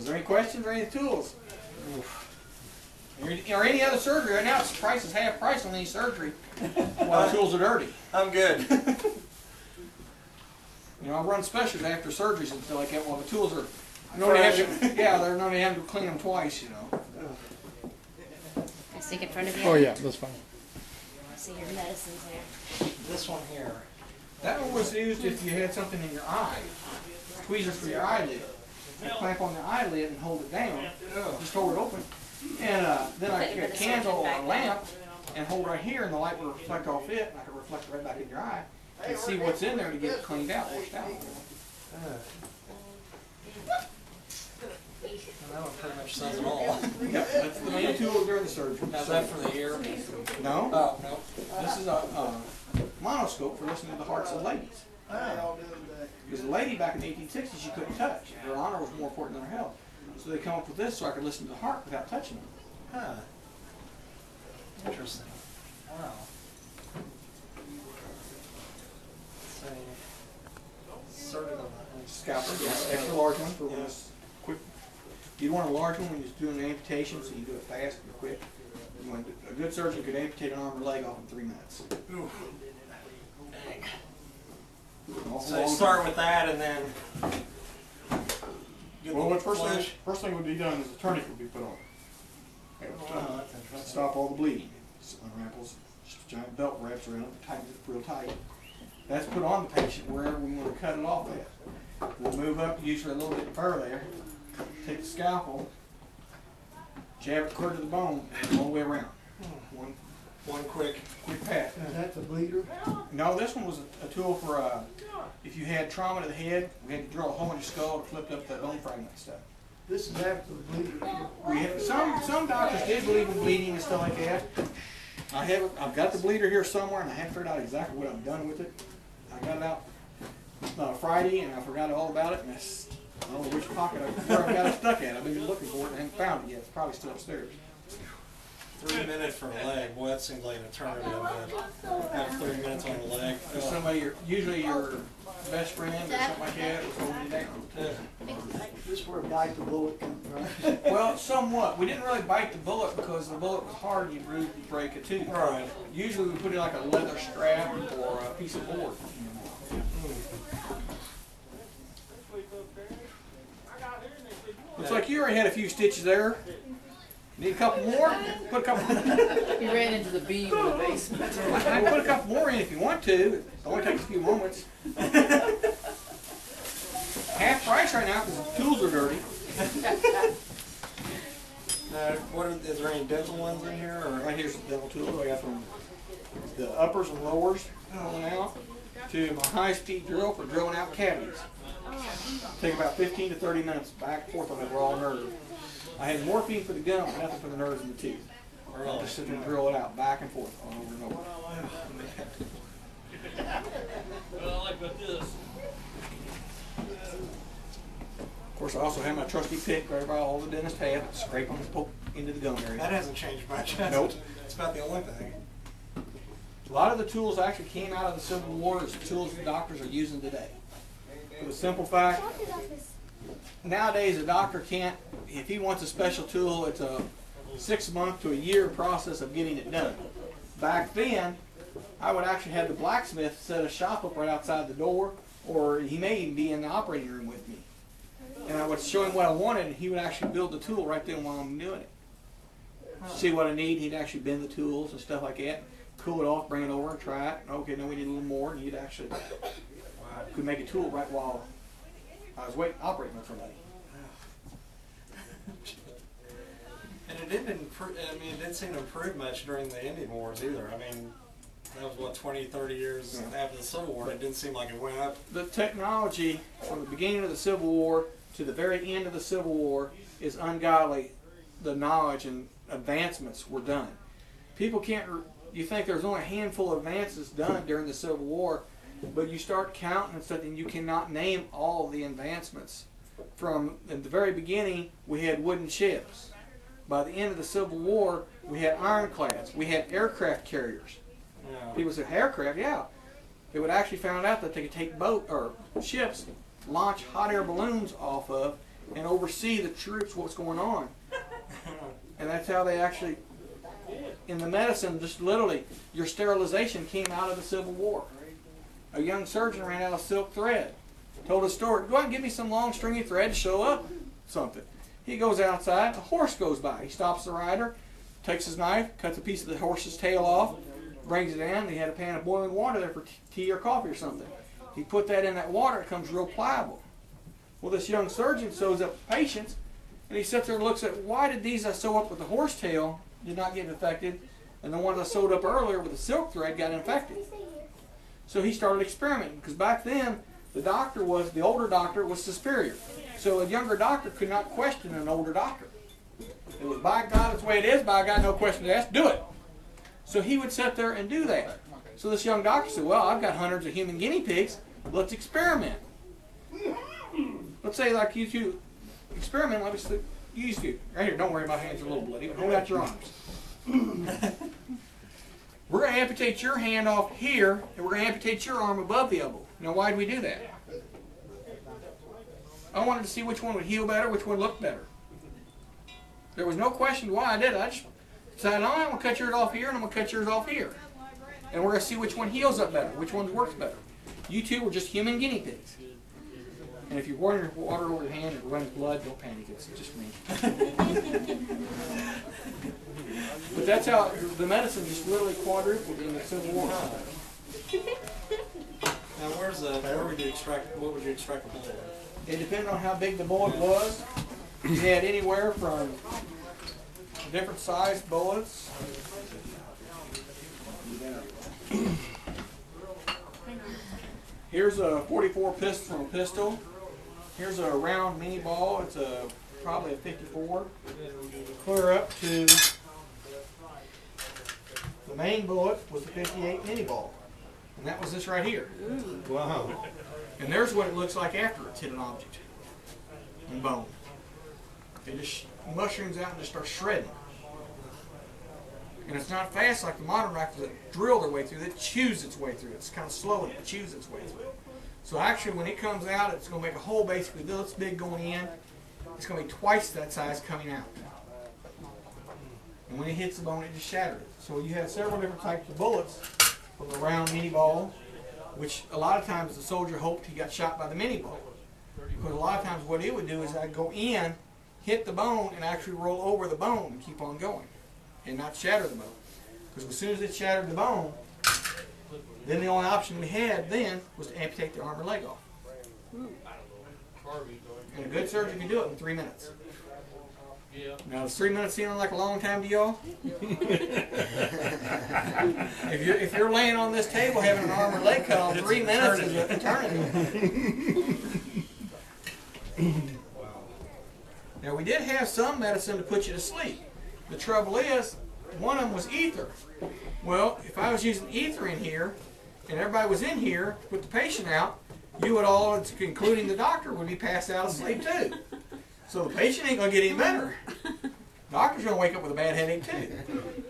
Is there any questions or any tools? Or any other surgery? Right now, the price is half price on any surgery while the tools are dirty. I'm good. You know, I run specials after surgeries and stuff like that while the tools are. They're not having to clean them twice, you know. I stick in front of you. Oh yeah, that's fine. I see your medicines there. This one here. That one was used if you had something in your eye. Tweezers for your eyelid. You clamp on the eyelid and hold it down. Just hold it open. And then I get a candle or a lamp and hold right here, and the light will reflect off it, and I can reflect it right back in your eye and see what's in there to get it cleaned out, washed out. That one pretty much says it all. Yep, that's the main tool during the surgery. Now, is that for the ear? No. Oh, no. This is a monoscope for listening to the hearts of ladies. Because the lady back in the 1860s, she couldn't touch. Her honor was more important than her health. So they come up with this so I could listen to the heart without touching them. Huh. Interesting. Wow. Surgical. Scalpel, extra large one for when it's quick. You want a large one when you're doing an amputation, so you do it fast and quick. You want a good surgeon could amputate an arm or leg off in 3 minutes. Oof. Dang. So So start with that and then. Well, what first thing would be done is a tourniquet would be put on. Oh, that's interesting. Stop all the bleeding. Unravels giant belt wraps around it, tightens it real tight. That's put on the patient wherever we want to cut it off at. We'll move up usually a little bit further there. Take the scalpel, jab it clear to the bone, all the way around. One quick pat. Now that's a bleeder. No, this one was a tool for if you had trauma to the head, we had to drill a hole in your skull to flip up that bone fragment and stuff. This is after the bleeder. We have, some doctors did believe in bleeding and stuff like that. I've got the bleeder here somewhere, and I haven't figured out exactly what I've done with it. I got it out Friday, and I forgot all about it. And I don't know which pocket where I got it stuck at. I've been looking for it and haven't found it yet. It's probably still upstairs. 3 minutes for a leg. Boy, that seems like an eternity of it. Have 30 minutes on the leg. If somebody, usually your best friend or something like that, was holding you down. This is where bite the bullet comes from. Well, somewhat. We didn't really bite the bullet because the bullet was hard and you bruise and break it too. Right. Usually we put in like a leather strap or a piece of board. Looks like you already had a few stitches there. Need a couple more? Put a couple more. He ran into the beam in the basement. I can put a couple more in if you want to. It only takes a few moments. Half price right now because the tools are dirty. Is there any dental ones in here? Or? Right here's the dental tools. I got from the uppers and lowers pulling out to my high-speed drill for drilling out cavities. Take about 15 to 30 minutes back and forth on that raw nerve. I had morphine for the gum, but nothing for the nerves in the tooth. I'll just sit there and drill it out back and forth over and over. Well, I like about this. Of course, I also have my trusty pick right by all the dentists have. Scrape them and poke into the gum area. That hasn't changed much. Nope. It's about the only thing. A lot of the tools actually came out of the Civil War as tools the doctors are using today. For the simple fact, nowadays a doctor can't, if he wants a special tool, it's a 6 month to a year process of getting it done. Back then, I would actually have the blacksmith set a shop up right outside the door, or he may even be in the operating room with me. And I would show him what I wanted, and he would actually build the tool right then while I'm doing it. See what I need, he'd actually bend the tools and stuff like that. Cool it off, bring it over and try it. Okay, no, we need a little more, and he'd actually could make a tool right while I was operating with somebody. And it didn't improve, I mean, it didn't seem to improve much during the Indian Wars either. I mean, that was what, 20, 30 years after the Civil War. It didn't seem like it went up. The technology from the beginning of the Civil War to the very end of the Civil War is ungodly. The knowledge and advancements were done. People can't, you think there's only a handful of advances done during the Civil War, but you start counting and stuff and you cannot name all of the advancements. From at the very beginning, we had wooden ships. By the end of the Civil War, we had ironclads. We had aircraft carriers. Yeah. People said, aircraft, yeah. They would actually found out that they could take ships, launch hot air balloons off of, and oversee the troops, what's going on. And that's how they actually, in the medicine, just literally, your sterilization came out of the Civil War. A young surgeon ran out of silk thread. Told a story, go out and get me some long stringy thread to show up something. He goes outside, a horse goes by. He stops the rider, takes his knife, cuts a piece of the horse's tail off, brings it in. He had a pan of boiling water there for tea or coffee or something. He put that in that water, it comes real pliable. Well, this young surgeon sews up patients, and he sits there and looks at, why did these I sew up with the horse tail did not get infected, and the ones I sewed up earlier with the silk thread got infected? So he started experimenting, because back then, the older doctor was superior. So a younger doctor could not question an older doctor. It was, by God, that's the way it is, by God, no questions asked, do it. So he would sit there and do that. So this young doctor said, well, I've got hundreds of human guinea pigs, let's experiment. Let's say like you two experiment, let us use you. Right here, don't worry, my hands are a little bloody, but hold out your arms. We're going to amputate your hand off here, and we're going to amputate your arm above the elbow. Now, why did we do that? I wanted to see which one would heal better, which one looked better. There was no question why I did it. I just decided, I'm going to cut yours off here, and I'm going to cut yours off here. And we're going to see which one heals up better, which one works better. You two were just human guinea pigs. And if you're pouring your water over your hand and it runs blood, don't panic, it's just me. But that's how the medicine just literally quadrupled in the Civil War. Now, where would you extract? What would you extract the bullet? It depended on how big the bullet was. You had anywhere from different sized bullets. Here's a 44 pistol from a pistol. Here's a round mini ball. It's probably a 54. Clear up to the main bullet was the 58 mini ball. And that was this right here. Wow. And there's what it looks like after it's hit an object and bone. It just mushrooms out and just starts shredding. And it's not fast like the modern rifles that drill their way through it. It chews its way through it. It's kind of slow and it chews its way through it. So actually when it comes out, it's going to make a hole basically this big going in. It's going to be twice that size coming out. And when it hits the bone, it just shatters it. So you have several different types of bullets from the round mini ball, which a lot of times the soldier hoped he got shot by the mini ball. Because a lot of times what it would do is I'd go in, hit the bone, and actually roll over the bone and keep on going. And not shatter the bone. Because as soon as it shattered the bone, then the only option we had then was to amputate the arm or leg off. And a good surgeon can do it in 3 minutes. Now, does 3 minutes seem like a long time to y'all? if you're laying on this table having an arm or leg cut off, 3 minutes is an eternity. Now, we did have some medicine to put you to sleep. The trouble is, one of them was ether. Well, if I was using ether in here, and everybody was in here to put the patient out, you would all, including the doctor, would be passed out asleep too. So the patient ain't going to get any better. Doctor's going to wake up with a bad headache too.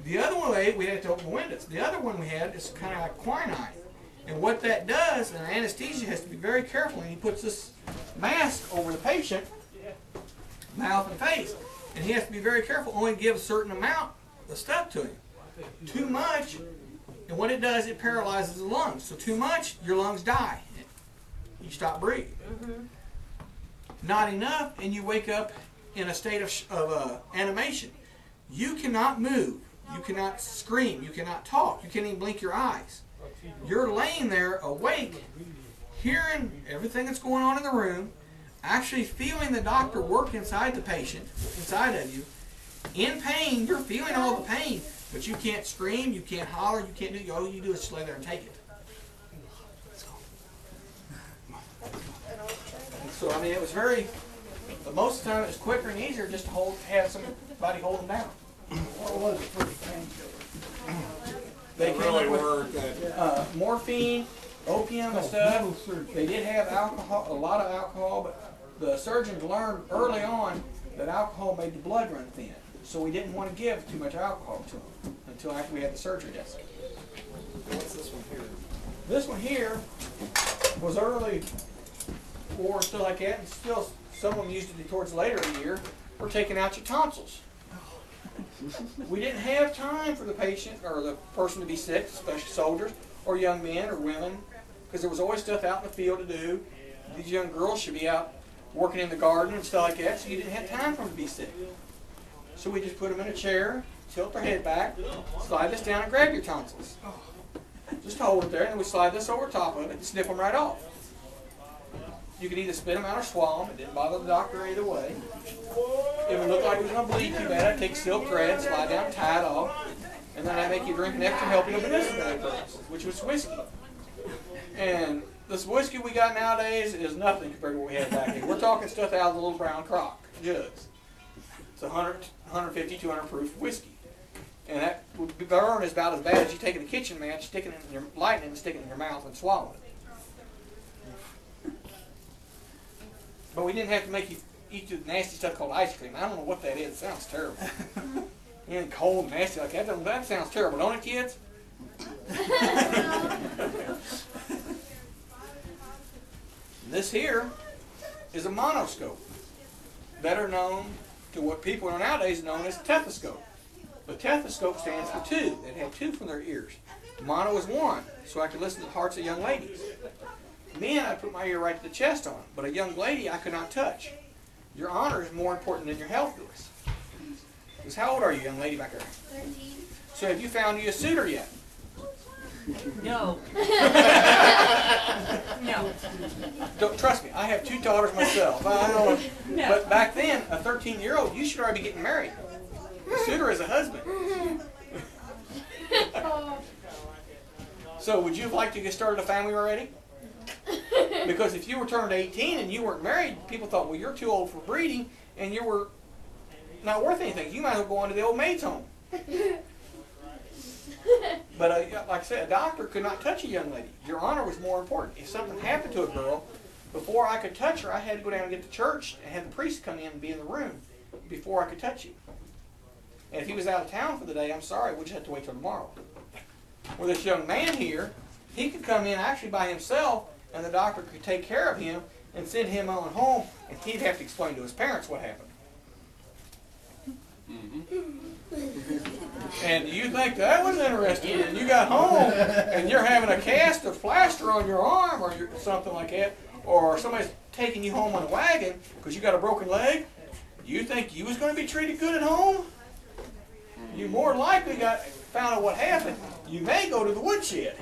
The other one we had to open the windows. The other one we had is kind of like quinine. And what that does, and anesthesia has to be very careful, and he puts this mask over the patient, mouth and face. And he has to be very careful, only give a certain amount of stuff to him. Too much, and what it does, it paralyzes the lungs. So too much, your lungs die. You stop breathing. Not enough, and you wake up in a state of animation. You cannot move. You cannot scream. You cannot talk. You can't even blink your eyes. You're laying there awake, hearing everything that's going on in the room, actually feeling the doctor work inside the patient, inside of you. In pain, you're feeling all the pain, but you can't scream, you can't holler, you can't do, all you do is just lay there and take it. So, I mean, it was very, but most of the time it was quicker and easier just to have somebody hold them down. What was the first painkiller? They came really up with worked. morphine, opium and stuff. They did have alcohol, a lot of alcohol, but the surgeons learned early on that alcohol made the blood run thin. So we didn't want to give too much alcohol to them until after we had the surgery desk. What's this one here? This one here was early war and stuff like that, and still some of them used it towards later in the year, for taking out your tonsils. We didn't have time for the patient or the person to be sick, especially soldiers or young men or women, because there was always stuff out in the field to do. These young girls should be out working in the garden and stuff like that, so you didn't have time for them to be sick. So we just put them in a chair, tilt their head back, slide this down and grab your tonsils. Just hold it there, and then we slide this over top of it and snip them right off. You could either spit them out or swallow them. It didn't bother the doctor either way. It would look like it was going to bleed too bad. I'd take silk thread, slide down, tie it off, and then I'd make you drink an extra helping of medicinal purposes, which was whiskey. And this whiskey we got nowadays is nothing compared to what we had back then. We're talking stuff out of the little brown crock jugs. It's 100, 150, 200 proof whiskey. And that would burn is about as bad as you taking a kitchen match, sticking it in your lighting, and sticking it in your mouth and swallowing it. But we didn't have to make you eat the nasty stuff called ice cream. I don't know what that is. It sounds terrible. Anything cold and nasty like that, that sounds terrible, don't it, kids? This here is a monoscope, better known to what people are nowadays known as stethoscope. But stethoscope stands for two. It had two from their ears. Mono is one, so I could listen to the hearts of young ladies. Men, I put my ear right to the chest on, but a young lady I could not touch. Your honor is more important than your health is. Because how old are you, young lady back there? 13. So have you found you a suitor yet? No. No. Don't trust me. I have 2 daughters myself. I don't. No. But back then, a 13-year-old, you should already be getting married. A suitor is a husband. So would you have liked to get started a family already? Because if you were turned 18 and you weren't married, people thought, well, you're too old for breeding and you were not worth anything. You might as well go on to the old maid's home. But like I said, a doctor could not touch a young lady. Your honor was more important. If something happened to a girl, before I could touch her, I had to go down and get to church and have the priest come in and be in the room before I could touch you. And if he was out of town for the day, I'm sorry, we just have to wait till tomorrow. Well, this young man here, he could come in actually by himself, and the doctor could take care of him and send him on home, and he'd have to explain to his parents what happened. And you think that was interesting, and you got home, and you're having a cast of plaster on your arm or something like that, or somebody's taking you home on a wagon because you got a broken leg. You think you was going to be treated good at home? You more likely found out what happened. You may go to the woodshed.